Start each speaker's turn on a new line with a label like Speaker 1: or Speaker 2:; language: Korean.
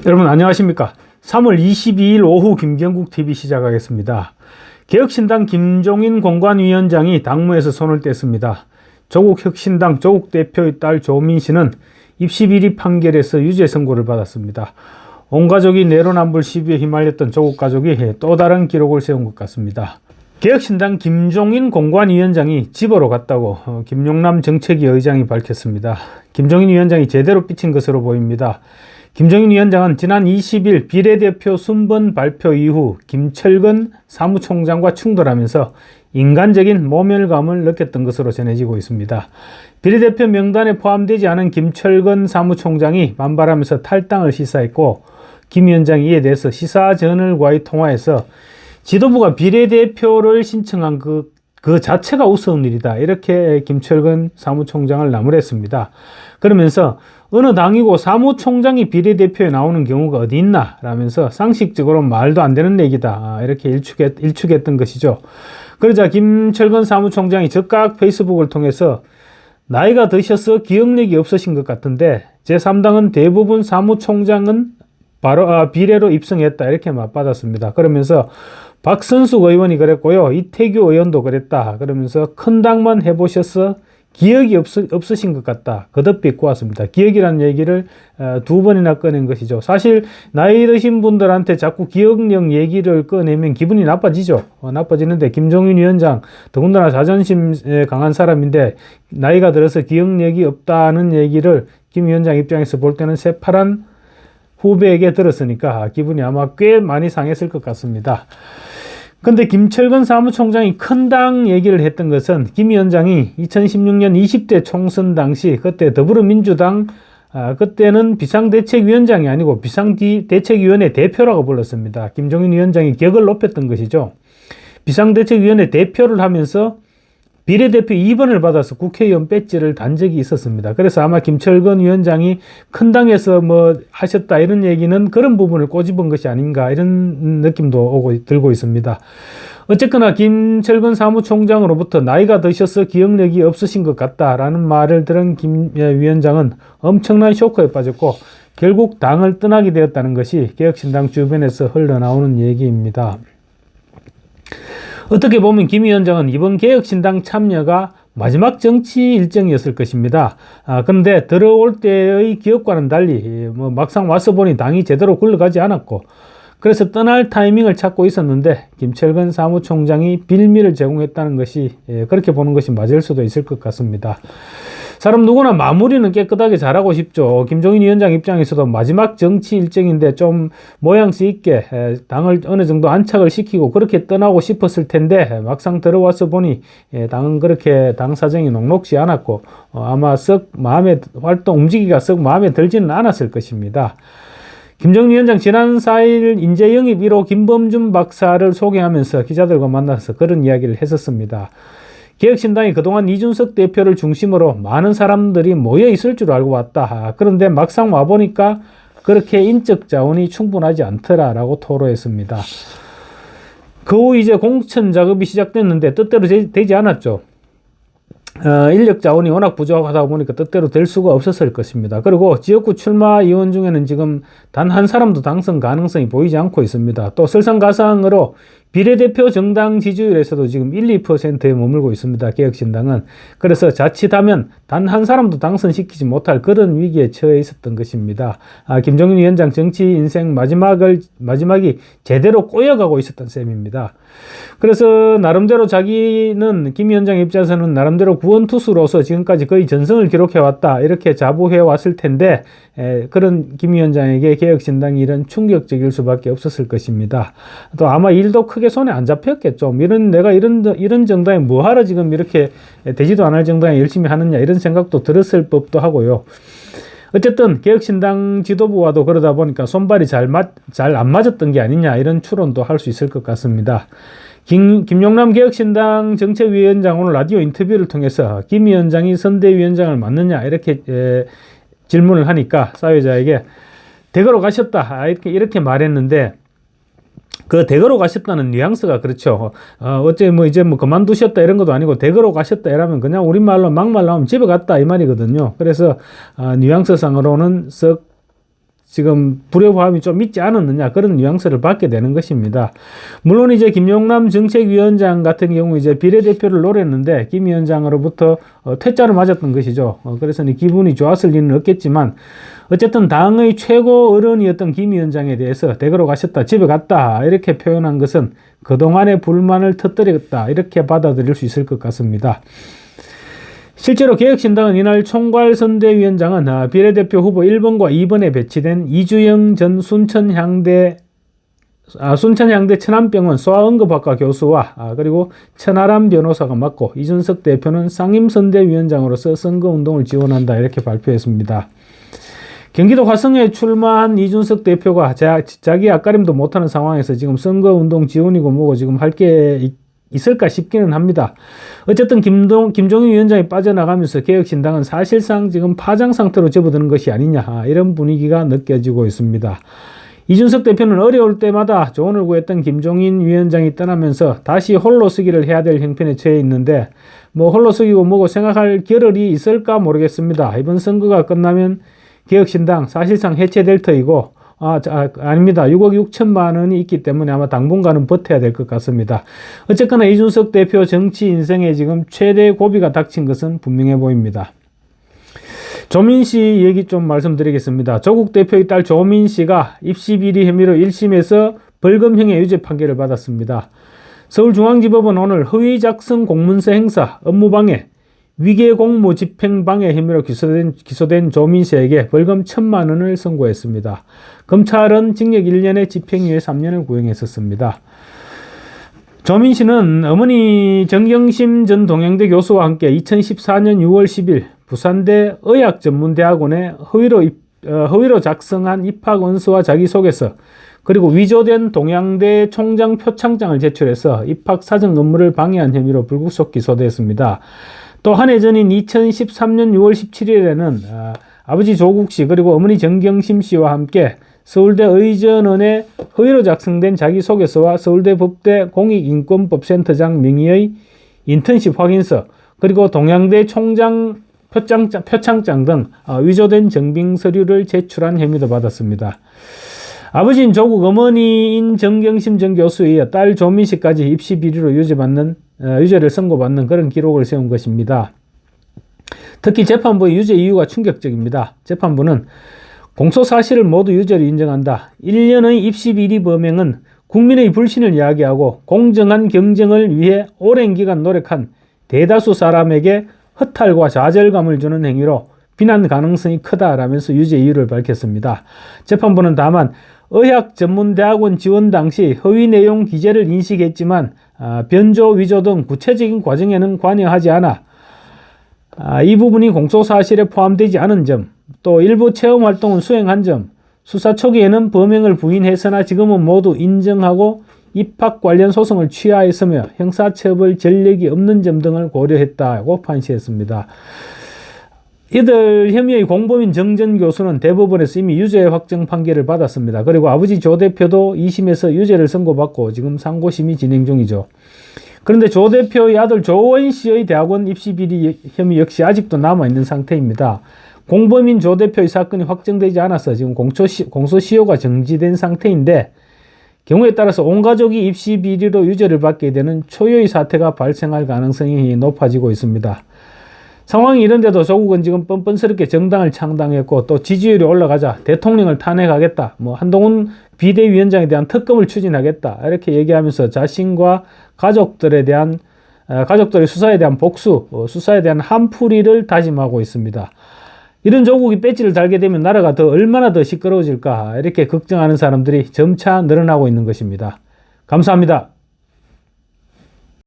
Speaker 1: 여러분 안녕하십니까. 3월 22일 오후 김경국TV 시작하겠습니다. 개혁신당 김종인 공관위원장이 당무에서 손을 뗐습니다. 조국혁신당 조국 대표의 딸 조민 씨는 입시 비리 판결에서 유죄 선고를 받았습니다. 온 가족이 내로남불 시비에 휘말렸던 조국 가족이 또 다른 기록을 세운 것 같습니다. 개혁신당 김종인 공관위원장이 집으로 갔다고 김용남 정책위 의장이 밝혔습니다. 김종인 위원장이 제대로 삐친 것으로 보입니다. 김종인 위원장은 지난 20일 비례대표 순번 발표 이후 김철근 사무총장과 충돌하면서 인간적인 모멸감을 느꼈던 것으로 전해지고 있습니다. 비례대표 명단에 포함되지 않은 김철근 사무총장이 반발하면서 탈당을 시사했고, 김 위원장이 이에 대해서 시사저널과의 통화에서 지도부가 비례대표를 신청한 그 자체가 우스운 일이다, 이렇게 김철근 사무총장을 나무랬습니다. 그러면서 어느 당이고 사무총장이 비례대표에 나오는 경우가 어디 있나 라면서 상식적으로 말도 안 되는 얘기다, 이렇게 일축했던 것이죠. 그러자 김철근 사무총장이 즉각 페이스북을 통해서 나이가 드셔서 기억력이 없으신 것 같은데 제3당은 대부분 사무총장은 바로 비례로 입성했다, 이렇게 맞받았습니다. 그러면서 박선숙 의원이 그랬고요, 이태규 의원도 그랬다, 그러면서 큰 당만 해보셔서 기억이 없으신 것 같다, 거듭 비꼬 왔습니다. 기억이라는 얘기를 두 번이나 꺼낸 것이죠. 사실 나이 드신 분들한테 자꾸 기억력 얘기를 꺼내면 기분이 나빠지죠. 나빠지는데 김종인 위원장, 더군다나 자존심에 강한 사람인데 나이가 들어서 기억력이 없다는 얘기를 김 위원장 입장에서 볼 때는 새파란 후배에게 들었으니까 기분이 아마 꽤 많이 상했을 것 같습니다. 근데 김철근 사무총장이 큰 당 얘기를 했던 것은 김 위원장이 2016년 20대 총선 당시 그때 더불어민주당 그때는 비상대책위원장이 아니고 비상대책위원회 대표라고 불렀습니다. 김종인 위원장이 격을 높였던 것이죠. 비상대책위원회 대표를 하면서 비례대표 2번을 받아서 국회의원 배지를 단 적이 있었습니다. 그래서 아마 김철근 위원장이 큰 당에서 뭐 하셨다 이런 얘기는 그런 부분을 꼬집은 것이 아닌가, 이런 느낌도 들고 있습니다. 어쨌거나 김철근 사무총장으로부터 나이가 드셔서 기억력이 없으신 것 같다라는 말을 들은 김 위원장은 엄청난 쇼크에 빠졌고 결국 당을 떠나게 되었다는 것이 개혁신당 주변에서 흘러나오는 얘기입니다. 어떻게 보면 김 위원장은 이번 개혁신당 참여가 마지막 정치 일정이었을 것입니다. 그런데 들어올 때의 기억과는 달리 막상 와서 보니 당이 제대로 굴러가지 않았고, 그래서 떠날 타이밍을 찾고 있었는데 김철근 사무총장이 빌미를 제공했다는 것이, 그렇게 보는 것이 맞을 수도 있을 것 같습니다. 사람 누구나 마무리는 깨끗하게 잘하고 싶죠. 김종인 위원장 입장에서도 마지막 정치 일정인데 좀 모양새 있게 당을 어느 정도 안착을 시키고 그렇게 떠나고 싶었을 텐데 막상 들어와서 보니 당은 그렇게 당 사정이 녹록지 않았고 아마 썩 움직이기가 썩 마음에 들지는 않았을 것입니다. 김종인 위원장 지난 4일 인재영입 1호 김범준 박사를 소개하면서 기자들과 만나서 그런 이야기를 했었습니다. 개혁신당이 그동안 이준석 대표를 중심으로 많은 사람들이 모여 있을 줄 알고 왔다. 그런데 막상 와보니까 그렇게 인적 자원이 충분하지 않더라라고 토로했습니다. 그 후 이제 공천 작업이 시작됐는데 뜻대로 되지 않았죠. 인력 자원이 워낙 부족하다 보니까 뜻대로 될 수가 없었을 것입니다. 그리고 지역구 출마 의원 중에는 지금 단 한 사람도 당선 가능성이 보이지 않고 있습니다. 또 설상가상으로 비례대표 정당 지지율에서도 지금 1, 2%에 머물고 있습니다. 개혁신당은. 그래서 자칫하면 단 한 사람도 당선시키지 못할 그런 위기에 처해 있었던 것입니다. 김종인 위원장 정치 인생 마지막이 제대로 꼬여가고 있었던 셈입니다. 그래서 나름대로 자기는 김 위원장 입장에서는 나름대로 구원투수로서 지금까지 거의 전성을 기록해왔다, 이렇게 자부해왔을 텐데 그런 김 위원장에게 개혁신당이 이런 충격적일 수밖에 없었을 것입니다. 또 아마 일도 크게 손에 안 잡혔겠죠. 내가 이런 정당에 뭐하러 지금 이렇게 되지도 않을 정당에 열심히 하느냐, 이런 생각도 들었을 법도 하고요. 어쨌든 개혁신당 지도부와도 그러다 보니까 손발이 잘 안 맞았던 게 아니냐, 이런 추론도 할 수 있을 것 같습니다. 김용남 개혁신당 정책위원장 오늘 라디오 인터뷰를 통해서 김 위원장이 선대위원장을 맡느냐, 이렇게 질문을 하니까 사회자에게 대거로 가셨다, 이렇게 말했는데 그 대거로 가셨다는 뉘앙스가 그렇죠. 어째 이제 그만두셨다 이런 것도 아니고 대거로 가셨다 이러면 그냥 우리말로 막말로 하면 집에 갔다 이 말이거든요. 그래서 뉘앙스상으로는 썩 지금 불협화음이 좀 있지 않았느냐, 그런 뉘앙스를 받게 되는 것입니다. 물론 이제 김용남 정책위원장 같은 경우 이제 비례대표를 노렸는데 김 위원장으로부터 퇴짜를 맞았던 것이죠. 그래서 기분이 좋았을 리는 없겠지만 어쨌든 당의 최고 어른이었던 김 위원장에 대해서 댁으로 가셨다, 집에 갔다 이렇게 표현한 것은 그동안의 불만을 터뜨렸다, 이렇게 받아들일 수 있을 것 같습니다. 실제로 개혁신당은 이날 총괄선대위원장은 비례대표 후보 1번과 2번에 배치된 이주영 전 순천향대 천안병원 소아응급학과 교수와 그리고 천하람 변호사가 맡고, 이준석 대표는 상임선대위원장으로서 선거운동을 지원한다, 이렇게 발표했습니다. 경기도 화성에 출마한 이준석 대표가 자기 앞가림도 못하는 상황에서 지금 선거운동 지원이고 뭐고 지금 할 게 있을까 싶기는 합니다. 어쨌든 김종인 위원장이 빠져나가면서 개혁신당은 사실상 지금 파장 상태로 접어드는 것이 아니냐, 이런 분위기가 느껴지고 있습니다. 이준석 대표는 어려울 때마다 조언을 구했던 김종인 위원장이 떠나면서 다시 홀로 서기를 해야 될 형편에 처해 있는데, 뭐 홀로 서기고 뭐고 생각할 겨를이 있을까 모르겠습니다. 이번 선거가 끝나면 개혁신당 사실상 해체될 터이고, 아닙니다. 6억 6천만 원이 있기 때문에 아마 당분간은 버텨야 될 것 같습니다. 어쨌거나 이준석 대표 정치 인생에 지금 최대 고비가 닥친 것은 분명해 보입니다. 조민 씨 얘기 좀 말씀드리겠습니다. 조국 대표의 딸 조민 씨가 입시 비리 혐의로 1심에서 벌금형의 유죄 판결을 받았습니다. 서울중앙지법은 오늘 허위 작성 공문서 행사, 업무방해, 위계 공무 집행방해 혐의로 기소된 조민 씨에게 벌금 1,000만 원을 선고했습니다. 검찰은 징역 1년에 집행유예 3년을 구형했었습니다. 조민 씨는 어머니 정경심 전 동양대 교수와 함께 2014년 6월 10일 부산대 의학전문대학원에 허위로 작성한 입학원서와 자기소개서, 그리고 위조된 동양대 총장 표창장을 제출해서 입학 사정 업무를 방해한 혐의로 불구속 기소됐습니다. 또 한 해 전인 2013년 6월 17일에는 아버지 조국 씨 그리고 어머니 정경심 씨와 함께 서울대 의전원에 허위로 작성된 자기소개서와 서울대 법대 공익인권법센터장 명의의 인턴십 확인서, 그리고 동양대 총장 표창장 등 위조된 증빙 서류를 제출한 혐의도 받았습니다. 아버지인 조국, 어머니인 정경심 전 교수에 이어 딸 조민 씨까지 입시 비리로 유죄를 선고받는 그런 기록을 세운 것입니다. 특히 재판부의 유죄 이유가 충격적입니다. 재판부는 공소 사실을 모두 유죄로 인정한다. 1년의 입시 비리 범행은 국민의 불신을 이야기하고 공정한 경쟁을 위해 오랜 기간 노력한 대다수 사람에게 허탈과 좌절감을 주는 행위로 비난 가능성이 크다라면서 유죄 이유를 밝혔습니다. 재판부는 다만 의학전문대학원 지원 당시 허위 내용 기재를 인식했지만 변조, 위조 등 구체적인 과정에는 관여하지 않아 이 부분이 공소사실에 포함되지 않은 점, 또 일부 체험활동은 수행한 점, 수사 초기에는 범행을 부인했으나 지금은 모두 인정하고 입학 관련 소송을 취하했으며 형사처벌 전력이 없는 점 등을 고려했다고 판시했습니다. 이들 혐의의 공범인 정 전 교수는 대법원에서 이미 유죄 확정 판결을 받았습니다. 그리고 아버지 조 대표도 2심에서 유죄를 선고받고 지금 상고심이 진행 중이죠. 그런데 조 대표의 아들 조원 씨의 대학원 입시 비리 혐의 역시 아직도 남아있는 상태입니다. 공범인 조 대표의 사건이 확정되지 않아서 지금 공소시효가 정지된 상태인데, 경우에 따라서 온 가족이 입시 비리로 유죄를 받게 되는 초유의 사태가 발생할 가능성이 높아지고 있습니다. 상황이 이런데도 조국은 지금 뻔뻔스럽게 정당을 창당했고, 또 지지율이 올라가자 대통령을 탄핵하겠다, 한동훈 비대위원장에 대한 특검을 추진하겠다, 이렇게 얘기하면서 자신과 가족들의 수사에 대한 복수, 수사에 대한 한풀이를 다짐하고 있습니다. 이런 조국이 배지를 달게 되면 나라가 얼마나 더 시끄러워질까, 이렇게 걱정하는 사람들이 점차 늘어나고 있는 것입니다. 감사합니다.